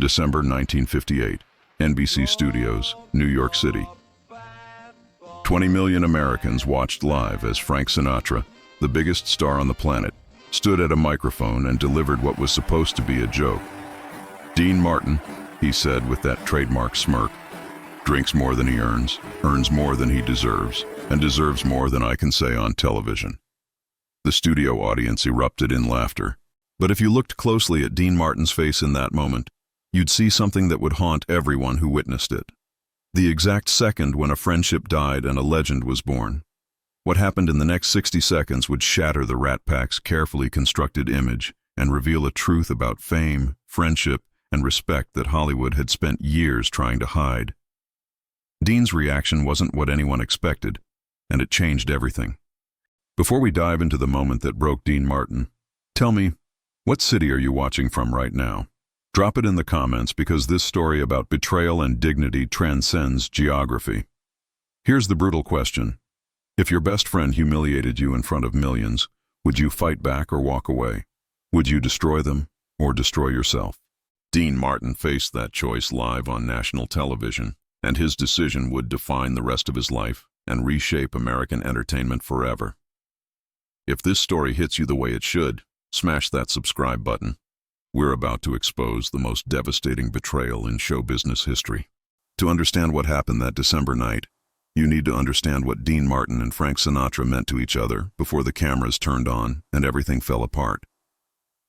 December 1958, NBC Studios, New York City. 20 million Americans watched live as Frank Sinatra, the biggest star on the planet, stood at a microphone and delivered what was supposed to be a joke. Dean Martin, he said with that trademark smirk, drinks more than he earns more than he deserves, and deserves more than I can say on television. The studio audience erupted in laughter. But if you looked closely at Dean Martin's face in that moment, you'd see something that would haunt everyone who witnessed it. The exact second when a friendship died and a legend was born. What happened in the next 60 seconds would shatter the Rat Pack's carefully constructed image and reveal a truth about fame, friendship, and respect that Hollywood had spent years trying to hide. Dean's reaction wasn't what anyone expected, and it changed everything. Before we dive into the moment that broke Dean Martin, tell me, what city are you watching from right now? Drop it in the comments because this story about betrayal and dignity transcends geography. Here's the brutal question. If your best friend humiliated you in front of millions, would you fight back or walk away? Would you destroy them or destroy yourself? Dean Martin faced that choice live on national television, and his decision would define the rest of his life and reshape American entertainment forever. If this story hits you the way it should, smash that subscribe button. We're about to expose the most devastating betrayal in show business history. To understand what happened that December night, you need to understand what Dean Martin and Frank Sinatra meant to each other before the cameras turned on and everything fell apart.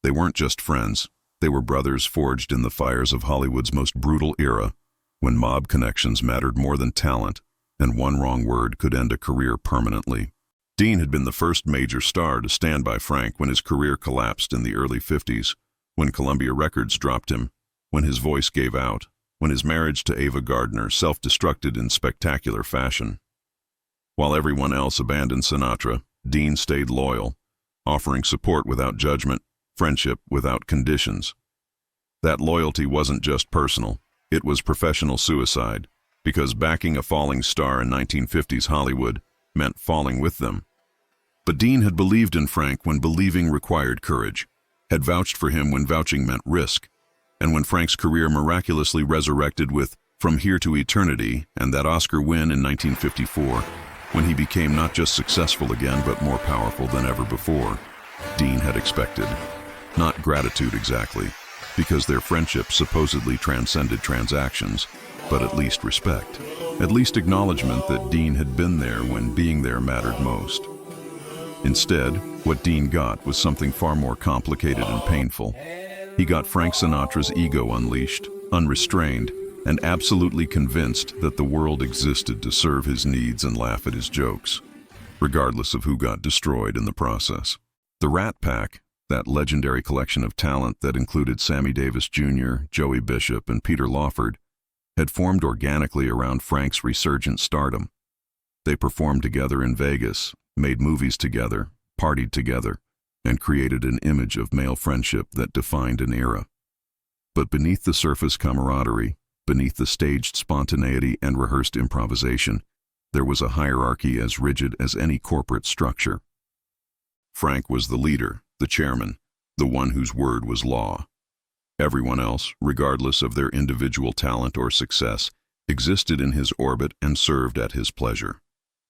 They weren't just friends, they were brothers forged in the fires of Hollywood's most brutal era, when mob connections mattered more than talent, and one wrong word could end a career permanently. Dean had been the first major star to stand by Frank when his career collapsed in the early 50s, when Columbia Records dropped him, when his voice gave out, when his marriage to Ava Gardner self-destructed in spectacular fashion. While everyone else abandoned Sinatra, Dean stayed loyal, offering support without judgment, friendship without conditions. That loyalty wasn't just personal, it was professional suicide, because backing a falling star in 1950s Hollywood meant falling with them. But Dean had believed in Frank when believing required courage, had vouched for him when vouching meant risk, and when Frank's career miraculously resurrected with From Here to Eternity and that Oscar win in 1954, when he became not just successful again but more powerful than ever before, Dean had expected. Not gratitude exactly, because their friendship supposedly transcended transactions, but at least respect. At least acknowledgement that Dean had been there when being there mattered most. Instead, what Dean got was something far more complicated and painful. He got Frank Sinatra's ego unleashed, unrestrained, and absolutely convinced that the world existed to serve his needs and laugh at his jokes, regardless of who got destroyed in the process. The Rat Pack, that legendary collection of talent that included Sammy Davis Jr., Joey Bishop, and Peter Lawford, had formed organically around Frank's resurgent stardom. They performed together in Vegas, made movies together, partied together, and created an image of male friendship that defined an era. But beneath the surface camaraderie, beneath the staged spontaneity and rehearsed improvisation, there was a hierarchy as rigid as any corporate structure. Frank was the leader, the chairman, the one whose word was law. Everyone else, regardless of their individual talent or success, existed in his orbit and served at his pleasure.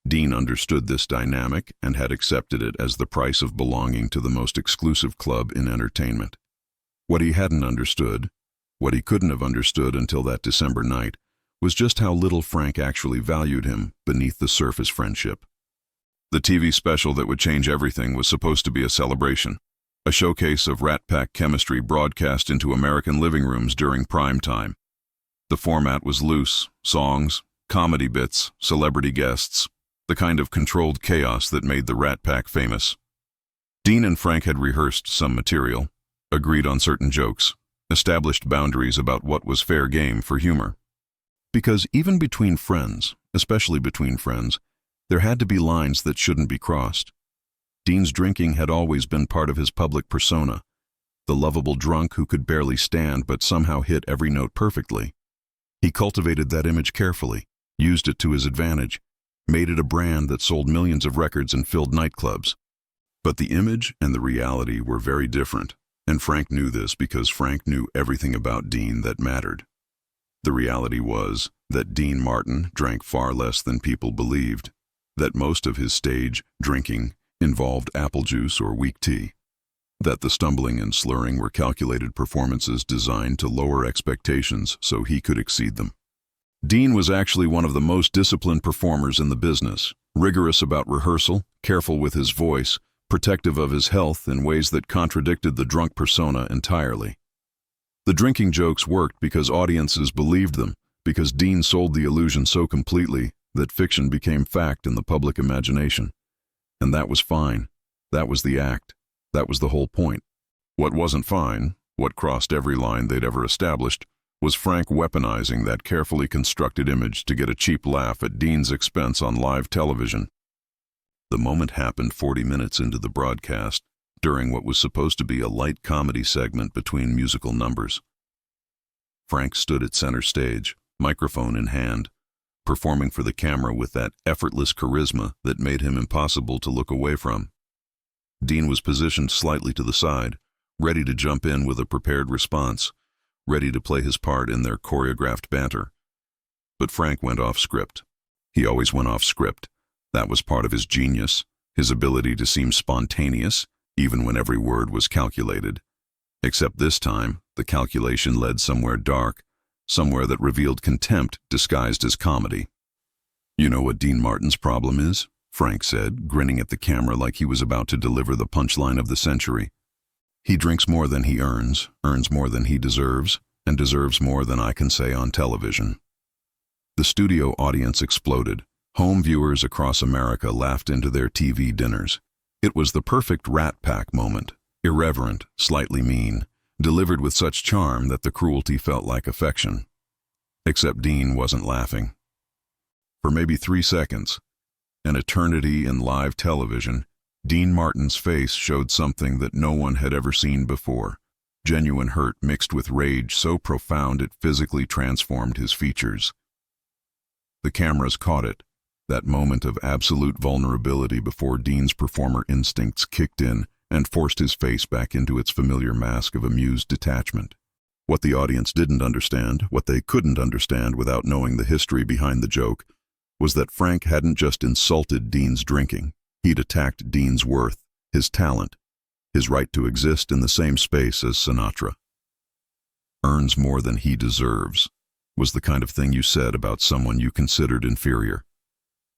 Dean understood this dynamic and had accepted it as the price of belonging to the most exclusive club in entertainment. What he hadn't understood, what he couldn't have understood until that December night, was just how little Frank actually valued him beneath the surface friendship. The TV special that would change everything was supposed to be a celebration, a showcase of Rat Pack chemistry broadcast into American living rooms during prime time. The format was loose, songs, comedy bits, celebrity guests, the kind of controlled chaos that made the Rat Pack famous. Dean and Frank had rehearsed some material, agreed on certain jokes, established boundaries about what was fair game for humor. Because even between friends, especially between friends, there had to be lines that shouldn't be crossed. Dean's drinking had always been part of his public persona, the lovable drunk who could barely stand but somehow hit every note perfectly. He cultivated that image carefully, used it to his advantage, made it a brand that sold millions of records and filled nightclubs. But the image and the reality were very different, And Frank knew this because Frank knew everything about Dean that mattered. The reality was that Dean Martin drank far less than people believed, that most of his stage drinking involved apple juice or weak tea, that the stumbling and slurring were calculated performances designed to lower expectations so he could exceed them. Dean was actually one of the most disciplined performers in the business, rigorous about rehearsal, careful with his voice, protective of his health in ways that contradicted the drunk persona entirely. The drinking jokes worked because audiences believed them, because Dean sold the illusion so completely that fiction became fact in the public imagination. And that was fine. That was the act. That was the whole point. What wasn't fine, what crossed every line they'd ever established, was Frank weaponizing that carefully constructed image to get a cheap laugh at Dean's expense on live television. The moment happened 40 minutes into the broadcast, during what was supposed to be a light comedy segment between musical numbers. Frank stood at center stage, microphone in hand, performing for the camera with that effortless charisma that made him impossible to look away from. Dean was positioned slightly to the side, ready to jump in with a prepared response, ready to play his part in their choreographed banter. But Frank went off script. He always went off script. That was part of his genius, his ability to seem spontaneous, even when every word was calculated. Except this time, the calculation led somewhere dark, somewhere that revealed contempt disguised as comedy. "You know what Dean Martin's problem is?" Frank said, grinning at the camera like he was about to deliver the punchline of the century. "He drinks more than he earns more than he deserves, and deserves more than I can say on television." The studio audience exploded. Home viewers across America laughed into their TV dinners. It was the perfect Rat Pack moment, irreverent, slightly mean, delivered with such charm that the cruelty felt like affection. Except Dean wasn't laughing. For maybe 3 seconds, an eternity in live television, Dean Martin's face showed something that no one had ever seen before, genuine hurt mixed with rage so profound it physically transformed his features. The cameras caught it, that moment of absolute vulnerability before Dean's performer instincts kicked in and forced his face back into its familiar mask of amused detachment. What the audience didn't understand, what they couldn't understand without knowing the history behind the joke, was that Frank hadn't just insulted Dean's drinking. He'd attacked Dean's worth, his talent, his right to exist in the same space as Sinatra. "Earns more than he deserves," was the kind of thing you said about someone you considered inferior,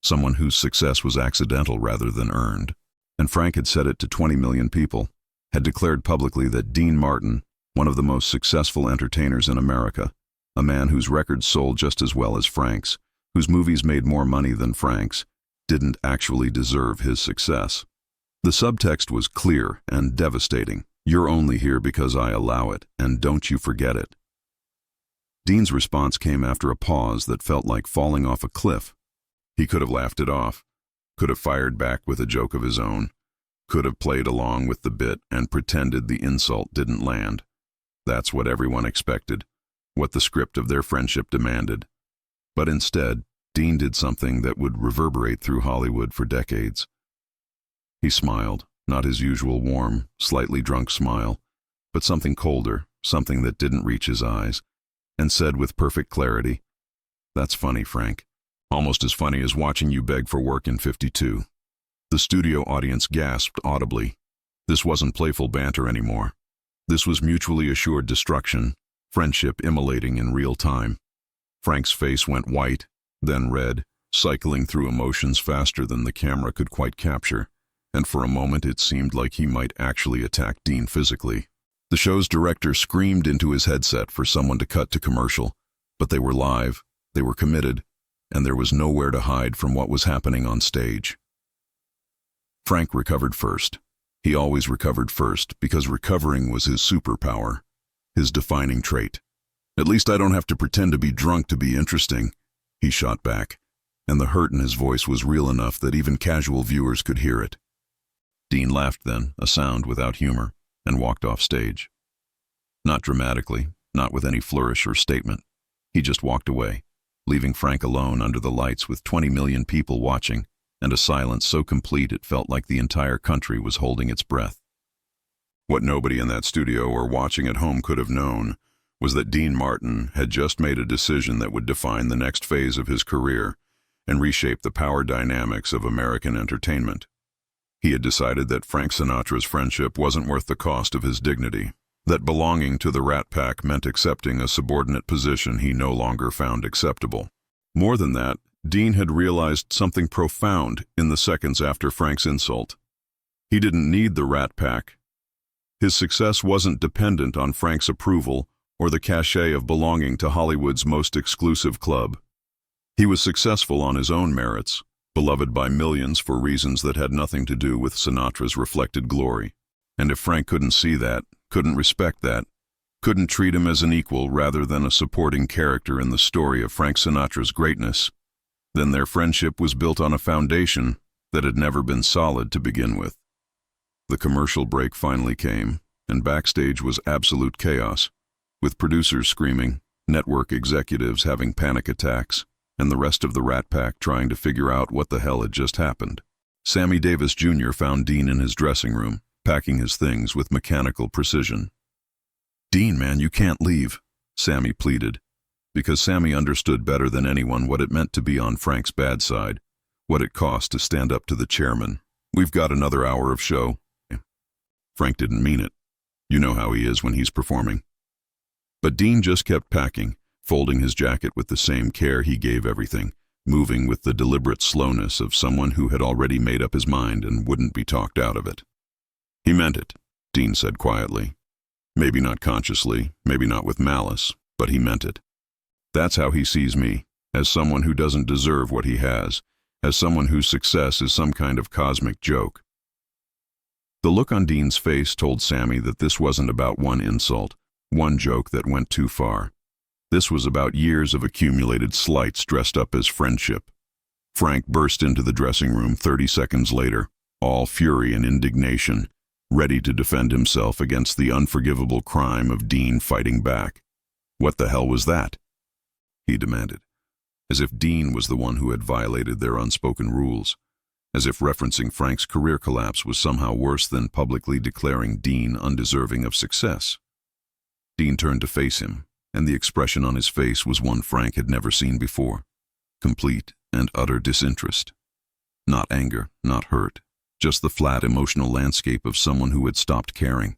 someone whose success was accidental rather than earned. And Frank had said it to 20 million people, had declared publicly that Dean Martin, one of the most successful entertainers in America, a man whose records sold just as well as Frank's, whose movies made more money than Frank's, didn't actually deserve his success. The subtext was clear and devastating. "You're only here because I allow it, and don't you forget it." Dean's response came after a pause that felt like falling off a cliff. He could have laughed it off, could have fired back with a joke of his own, could have played along with the bit and pretended the insult didn't land. That's what everyone expected, what the script of their friendship demanded. But instead, Dean did something that would reverberate through Hollywood for decades. He smiled, not his usual warm, slightly drunk smile, but something colder, something that didn't reach his eyes, and said with perfect clarity, "That's funny, Frank. Almost as funny as watching you beg for work in 52. The studio audience gasped audibly. This wasn't playful banter anymore. This was mutually assured destruction, friendship immolating in real time. Frank's face went white, then red, cycling through emotions faster than the camera could quite capture, and for a moment it seemed like he might actually attack Dean physically. The show's director screamed into his headset for someone to cut to commercial, but they were live, they were committed, and there was nowhere to hide from what was happening on stage. Frank recovered first. He always recovered first because recovering was his superpower, his defining trait. "At least I don't have to pretend to be drunk to be interesting," he shot back, and the hurt in his voice was real enough that even casual viewers could hear it. Dean laughed then, a sound without humor, and walked off stage. Not dramatically, not with any flourish or statement. He just walked away, leaving Frank alone under the lights with 20 million people watching, and a silence so complete it felt like the entire country was holding its breath. What nobody in that studio or watching at home could have known was that Dean Martin had just made a decision that would define the next phase of his career and reshape the power dynamics of American entertainment. He had decided that Frank Sinatra's friendship wasn't worth the cost of his dignity, that belonging to the Rat Pack meant accepting a subordinate position he no longer found acceptable. More than that, Dean had realized something profound in the seconds after Frank's insult. He didn't need the Rat Pack. His success wasn't dependent on Frank's approval or the cachet of belonging to Hollywood's most exclusive club. He was successful on his own merits, beloved by millions for reasons that had nothing to do with Sinatra's reflected glory. And if Frank couldn't see that, couldn't respect that, couldn't treat him as an equal rather than a supporting character in the story of Frank Sinatra's greatness, then their friendship was built on a foundation that had never been solid to begin with. The commercial break finally came, and backstage was absolute chaos, with producers screaming, network executives having panic attacks, and the rest of the Rat Pack trying to figure out what the hell had just happened. Sammy Davis Jr. found Dean in his dressing room, packing his things with mechanical precision. "Dean, man, you can't leave," Sammy pleaded, because Sammy understood better than anyone what it meant to be on Frank's bad side, what it cost to stand up to the chairman. "We've got another hour of show." Frank didn't mean it. You know how he is when he's performing. But Dean just kept packing, folding his jacket with the same care he gave everything, moving with the deliberate slowness of someone who had already made up his mind and wouldn't be talked out of it. "He meant it," Dean said quietly. "Maybe not consciously, maybe not with malice, but he meant it. That's how he sees me, as someone who doesn't deserve what he has, as someone whose success is some kind of cosmic joke." The look on Dean's face told Sammy that this wasn't about one insult, one joke that went too far. This was about years of accumulated slights dressed up as friendship. Frank burst into the dressing room 30 seconds later, all fury and indignation, ready to defend himself against the unforgivable crime of Dean fighting back. "What the hell was that?" he demanded, as if Dean was the one who had violated their unspoken rules, as if referencing Frank's career collapse was somehow worse than publicly declaring Dean undeserving of success. Dean turned to face him, and the expression on his face was one Frank had never seen before: complete and utter disinterest. Not anger, not hurt, just the flat emotional landscape of someone who had stopped caring.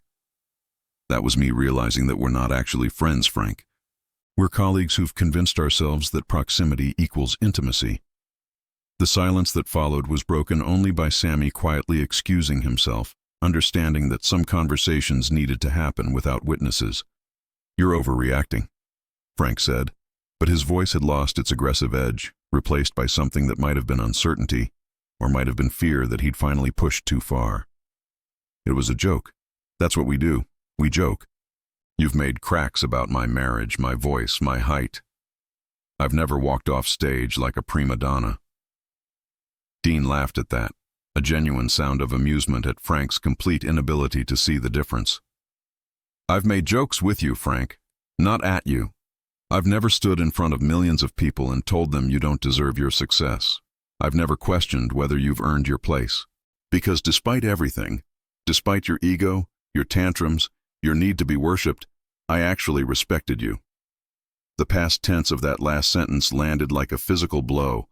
"That was me realizing that we're not actually friends, Frank. We're colleagues who've convinced ourselves that proximity equals intimacy." The silence that followed was broken only by Sammy quietly excusing himself, understanding that some conversations needed to happen without witnesses. "You're overreacting," Frank said, but his voice had lost its aggressive edge, replaced by something that might have been uncertainty, or might have been fear that he'd finally pushed too far. "It was a joke. That's what we do. We joke. You've made cracks about my marriage, my voice, my height. I've never walked off stage like a prima donna." Dean laughed at that, a genuine sound of amusement at Frank's complete inability to see the difference. "I've made jokes with you, Frank, not at you. I've never stood in front of millions of people and told them you don't deserve your success. I've never questioned whether you've earned your place. Because despite everything, despite your ego, your tantrums, your need to be worshipped, I actually respected you." The past tense of that last sentence landed like a physical blow.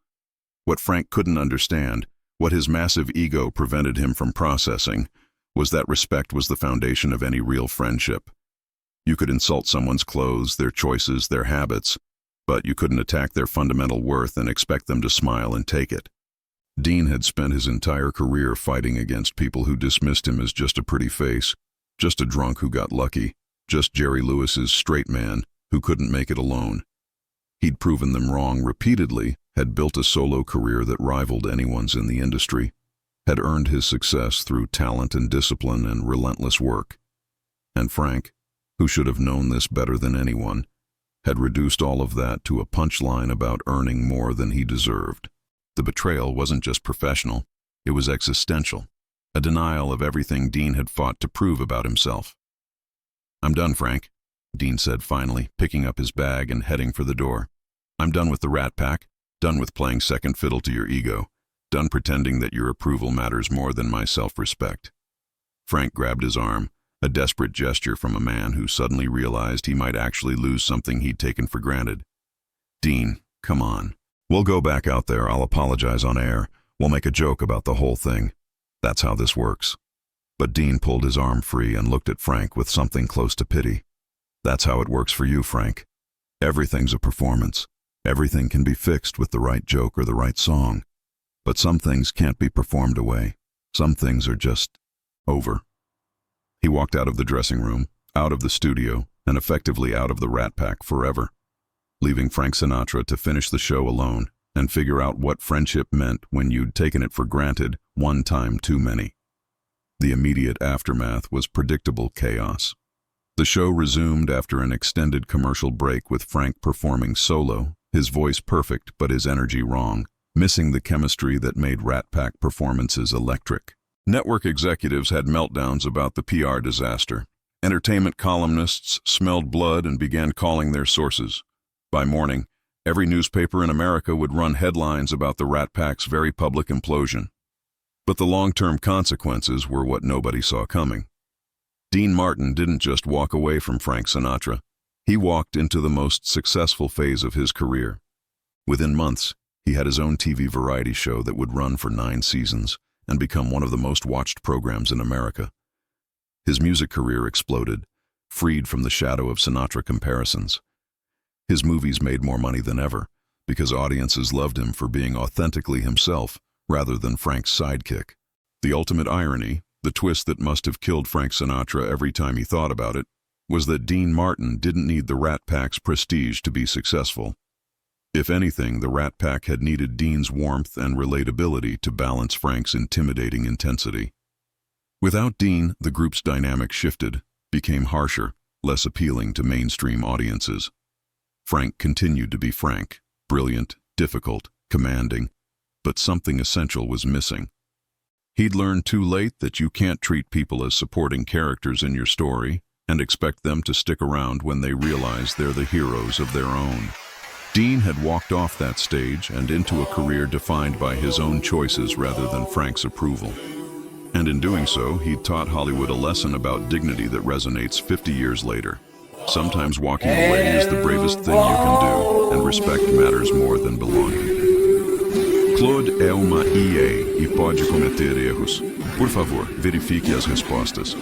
What Frank couldn't understand, what his massive ego prevented him from processing, was that respect was the foundation of any real friendship. You could insult someone's clothes, their choices, their habits, but you couldn't attack their fundamental worth and expect them to smile and take it. Dean had spent his entire career fighting against people who dismissed him as just a pretty face, just a drunk who got lucky, just Jerry Lewis's straight man who couldn't make it alone. He'd proven them wrong repeatedly, had built a solo career that rivaled anyone's in the industry, had earned his success through talent and discipline and relentless work. And Frank, who should have known this better than anyone, had reduced all of that to a punchline about earning more than he deserved. The betrayal wasn't just professional, it was existential, a denial of everything Dean had fought to prove about himself. "I'm done, Frank," Dean said finally, picking up his bag and heading for the door. "I'm done with the Rat Pack, done with playing second fiddle to your ego, done pretending that your approval matters more than my self-respect." Frank grabbed his arm, a desperate gesture from a man who suddenly realized he might actually lose something he'd taken for granted. "Dean, come on. We'll go back out there, I'll apologize on air, we'll make a joke about the whole thing. That's how this works." But Dean pulled his arm free and looked at Frank with something close to pity. "That's how it works for you, Frank. Everything's a performance. Everything can be fixed with the right joke or the right song. But some things can't be performed away. Some things are just over." He walked out of the dressing room, out of the studio, and effectively out of the Rat Pack forever, leaving Frank Sinatra to finish the show alone and figure out what friendship meant when you'd taken it for granted one time too many. The immediate aftermath was predictable chaos. The show resumed after an extended commercial break with Frank performing solo, his voice perfect but his energy wrong, missing the chemistry that made Rat Pack performances electric. Network executives had meltdowns about the PR disaster. Entertainment columnists smelled blood and began calling their sources. By morning, every newspaper in America would run headlines about the Rat Pack's very public implosion. But the long-term consequences were what nobody saw coming. Dean Martin didn't just walk away from Frank Sinatra. He walked into the most successful phase of his career. Within months, he had his own TV variety show that would run for 9 seasons and become one of the most watched programs in America. His music career exploded, freed from the shadow of Sinatra comparisons. His movies made more money than ever because audiences loved him for being authentically himself rather than Frank's sidekick. The ultimate irony, the twist that must have killed Frank Sinatra every time he thought about it, was that Dean Martin didn't need the Rat Pack's prestige to be successful. If anything, the Rat Pack had needed Dean's warmth and relatability to balance Frank's intimidating intensity. Without Dean, the group's dynamic shifted, became harsher, less appealing to mainstream audiences. Frank continued to be Frank, brilliant, difficult, commanding, but something essential was missing. He'd learned too late that you can't treat people as supporting characters in your story and expect them to stick around when they realize they're the heroes of their own. Dean had walked off that stage and into a career defined by his own choices rather than Frank's approval. And in doing so, he'd taught Hollywood a lesson about dignity that resonates 50 years later. Sometimes walking away is the bravest thing you can do, and respect matters more than belonging. Claude é uma IA e pode cometer erros. Por favor, verifique as respostas.